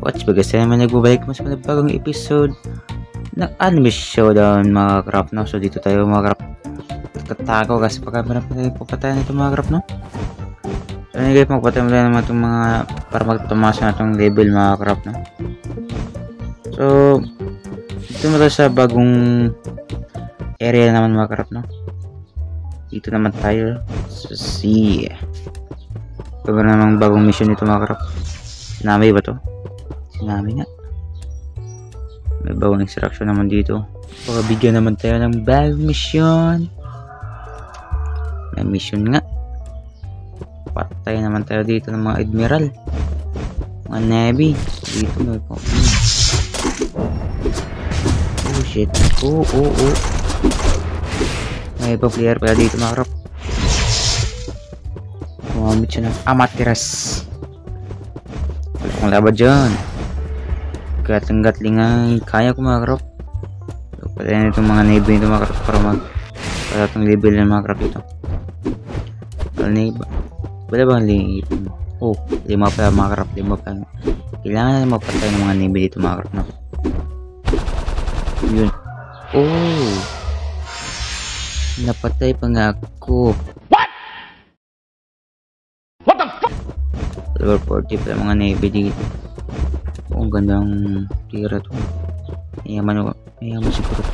Watch bagas naman nagbabalik mas bagong episode ng Anime Showdown mga krap, no? So dito tayo mga krap katago kasi pagkamarap na tayo papatayan ito mga krap, no? So guys, magpatayan mo lang naman itong mga para magtumas na itong level mga krap, no? So dito mo tayo sa bagong area naman mga krap, no? Dito naman tayo sa sea. Ito ba namang bagong mission ito mga krap? Sinami ba to? Sinami nga. May bagong instruction naman dito. Pagabigyan naman tayo ng bagong mission. May mission nga. Patay naman tayo dito ng mga admiral. Mga navy. Dito may po. Oh shit. Oh. May iba player pala dito mga krap. Kumamit siya ng Amaterasu. Wala akong laban dyan. Gatling ay kaya ko mga krap. So, patayin itong mga navy nito mga krap para para itong level ng mga krap ito. Wala bang level? Oh, 5 pa mga krap. 5 pa. Kailangan na mapatay ng mga navy dito mga krap, no? Yun. Oh, napatay pa nga ako. Level 40 pa mga navy dito. Oh, ang gandang tira to. Mayaman siguro to.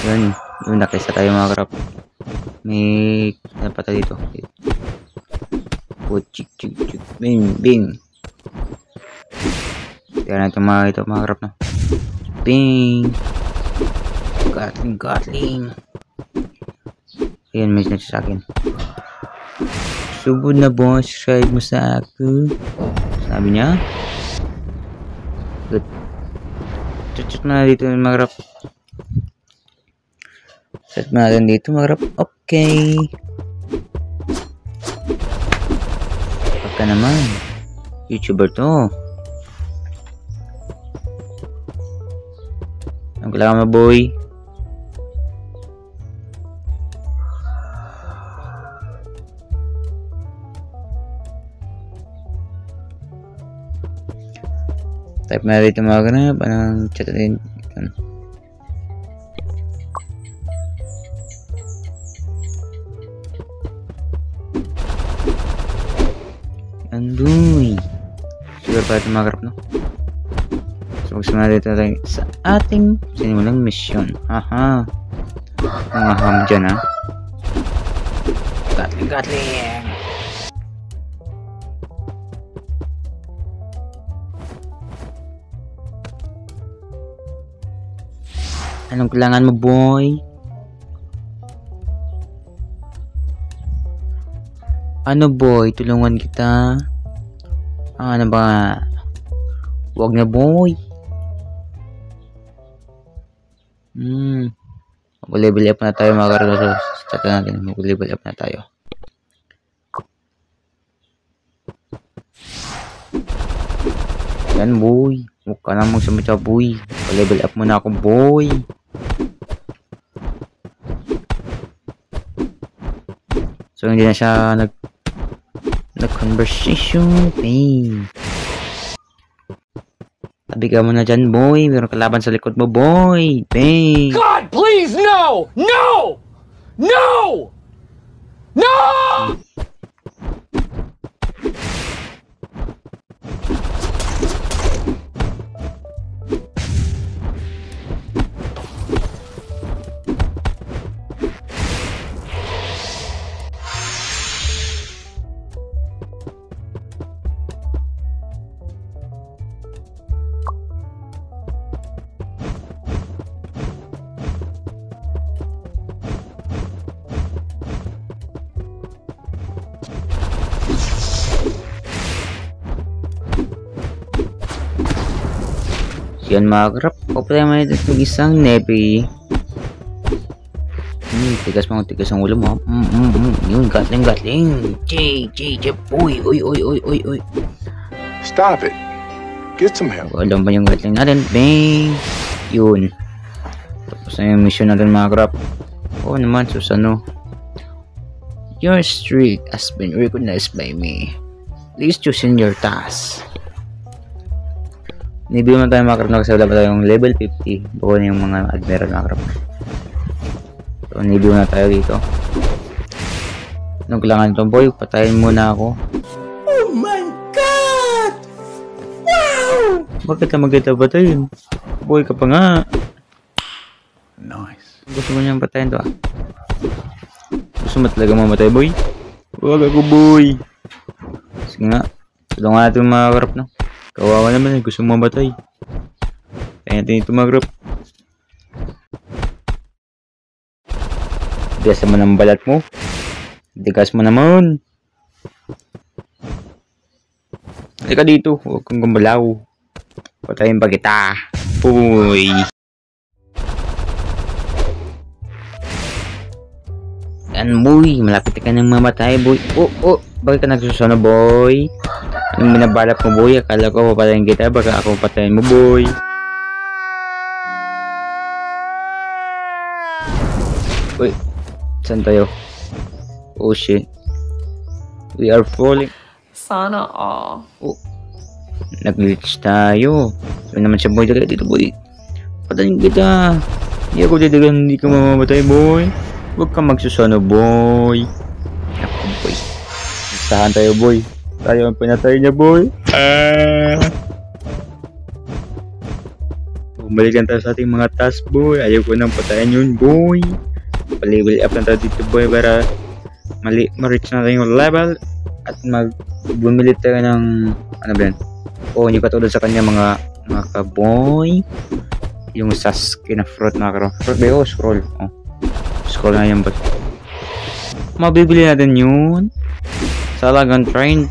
Yun nakisa tayo mga krap. May napatay dito. Oh, chik bing. Kaya na itong mga krap, no? Bing. Gatling. Ayan, may sinasya sa akin. Subod na boss, subscribe mo sa ako. Sabi niya. Good. Check na dito mga krap. Set na natin dito mga krap. Okay. Pagka naman. YouTuber to. Ang kailangan mo boy. Type na dito mga ganap. Anong chat natin? Andoy. Siguro pa ito mga ganap, no? So magsimula dito natin sa ating sinimulang mission. Aha. Mga ham dyan, ha? Gatling. Anong kailangan mo boy? Ano boy? Tulungan kita. Ano ba? Huwag na boy. Mag-level up na tayo mga karalo. Chat natin. Mag-level up na tayo. Yan boy. Huwag ka na magsamatsa boy. Mag-level up muna ako boy. So hindi na siya nag-conversation. Bang. Tabi ka muna dyan boy. Meron kalaban sa likod mo boy. Bang. God please no! No! No! No! Yan mga krap. Papatay mo ito isang navy. Tigas ang ulo mo. Yun, gatling. Jay, boy. Oy. Stop it. Get some help. Alam ba yung gatling natin? Bang! Yun. Tapos na yung mission natin mga krap. Oo naman, Susano. Your streak has been recognized by me. Please choose in your task. Nibiyo na tayo mga krap, kasi wala pa tayong level 50. Buko na yung mga admiral mga krap. So, nibiyo na tayo dito. Anong kailangan ito boy? Patayin muna ako. Oh my God! Wow! Bakit naman kita patayin? Boy ka pa nga. Nice. Gusto mo niyang patayin to ah. Gusto mo talaga mamatay boy? Huwag ako boy. Sige nga. Tulungan natin mga krap no. Kawawa naman eh. Gusto mo mamatay. Kaya natin ito mga krap. Tigas naman ang balat mo. Tigas mo naman. Halika dito. Huwag kang gumalaw. Patayin pa kita. Uy. Yan boy. Malapit ka nang mamatay boy. Oh. Bakit ka nagsusuna boy? Anong binabalap mo boy? Akala ko papatayin kita. Baka ako patayin mo boy. Uy. Saan tayo? Oh shit. We are falling. Sana all. Oh. Nag-glitch tayo. So naman siya boy. Dito boy. Patayin kita. Hindi ako titigan. Hindi ka mamamatay boy. Huwag kang magsusano boy. Ako boy. Sahan tayo boy. Tayo ang pinatay niya boy. Bumalikan tayo sa ating mga task boy. Ayaw ko nang patayin yun boy. Paliwil up lang tayo dito boy para ma-reach natin yung level at bumili tayo ng ano ba yan? Oh, hindi katulad sa kanya mga kaboy. Yung Sasuke na fruit na karoon. Fruit ba yun? Scroll. Oh. Scroll na yan ba? Mabibili natin yun. Salagang train.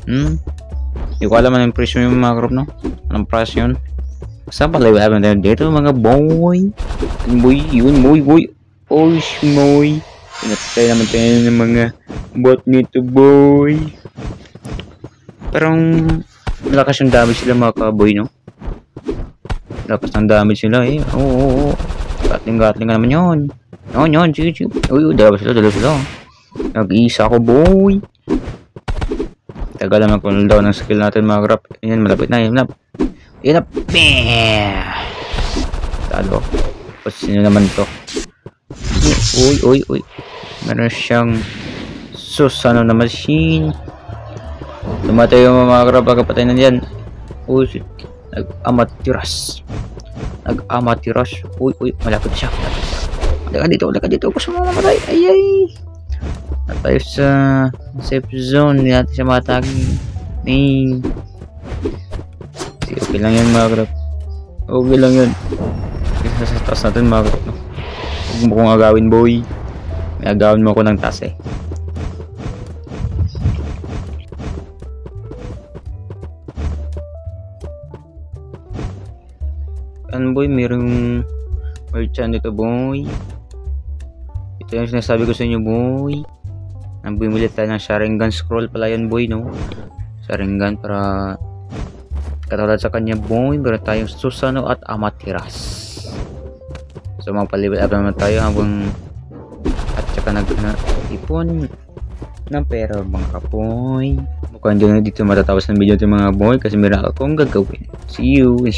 Hindi ko alam anong presyo yung mga crop no? Anong price yun? Saan pala yung tayo dito mga boy? Boy, yun boy. Oh, boy. Pinatay naman tayo ng mga bot nito boy. Parang malakas yung damage sila mga kaboy no? Lakas ng damage sila eh. Oo. Gatling naman yun. Yun. Sige. Uy, dalawa sila. Nag-iisa ako boy. Tagal naman kung daw ng skill natin mga grab. Yan, malapit na. Yan na. Bam! Talo. Tapos sino naman to? Uy. Meron siyang Susano na machine. Tumatay yung mga grab. Pagkapatay na yan. Uy, shit. Nag-amatiras. Uy. Malapit siya. Halika dito. Gusto mo mamatay. Ay. At tayo sa safe zone. Hindi natin siya matagin. Okay lang yan mga grab. Okay lang yun. Kasi sa taas natin mga grab. Huwag mo kong agawin boy. May agawin mo ako ng taas eh. Ano boy, mayroong merchant dito boy. Ito yung sinasabi ko sa inyo boy. Nang bumili tayo ng Sharingan scroll pala yan boy no. Sharingan para katulad sa kanya boy. Meron tayong Susano at Amaterasu. So magpaliwil up naman tayo habang at saka nag-ipon ng pera mga kapoy. Mukhang dito matatapos ng video ng mga boy kasi meron akong gagawin. See you in